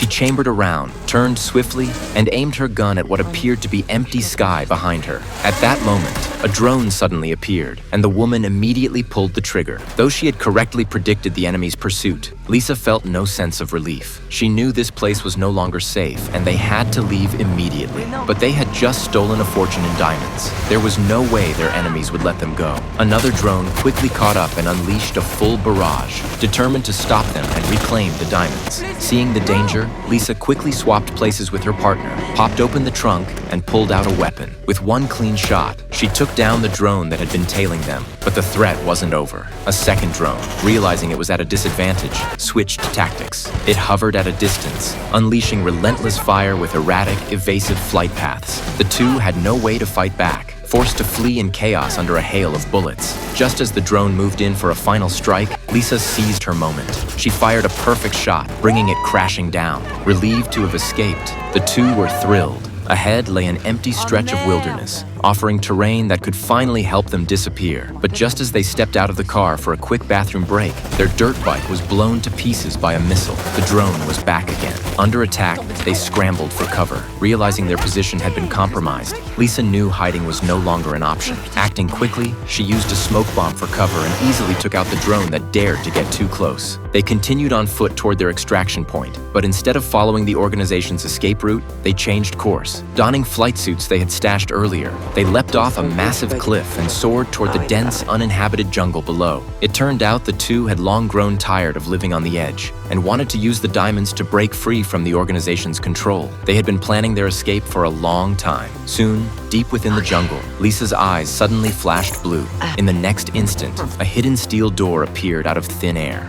She chambered around, turned swiftly, and aimed her gun at what appeared to be empty sky behind her. At that moment, a drone suddenly appeared, and the woman immediately pulled the trigger. Though she had correctly predicted the enemy's pursuit, Lisa felt no sense of relief. She knew this place was no longer safe, and they had to leave immediately. But they had just stolen a fortune in diamonds. There was no way their enemies would let them go. Another drone quickly caught up and unleashed a full barrage, determined to stop them and reclaim the diamonds. Seeing the danger, Lisa quickly swapped places with her partner, popped open the trunk, and pulled out a weapon. With one clean shot, she took down the drone that had been tailing them. But the threat wasn't over. A second drone, realizing it was at a disadvantage, switched tactics. It hovered at a distance, unleashing relentless fire with erratic, evasive flight paths. The two had no way to fight back, forced to flee in chaos under a hail of bullets. Just as the drone moved in for a final strike, Lisa seized her moment. She fired a perfect shot, bringing it crashing down. Relieved to have escaped, the two were thrilled. Ahead lay an empty stretch of wilderness, offering terrain that could finally help them disappear. But just as they stepped out of the car for a quick bathroom break, their dirt bike was blown to pieces by a missile. The drone was back again. Under attack, they scrambled for cover. Realizing their position had been compromised, Lisa knew hiding was no longer an option. Acting quickly, she used a smoke bomb for cover and easily took out the drone that dared to get too close. They continued on foot toward their extraction point, but instead of following the organization's escape route, they changed course. Donning flight suits they had stashed earlier, they leapt off a massive cliff and soared toward the dense, uninhabited jungle below. It turned out the two had long grown tired of living on the edge and wanted to use the diamonds to break free from the organization's control. They had been planning their escape for a long time. Soon, deep within the jungle, Lisa's eyes suddenly flashed blue. In the next instant, a hidden steel door appeared out of thin air.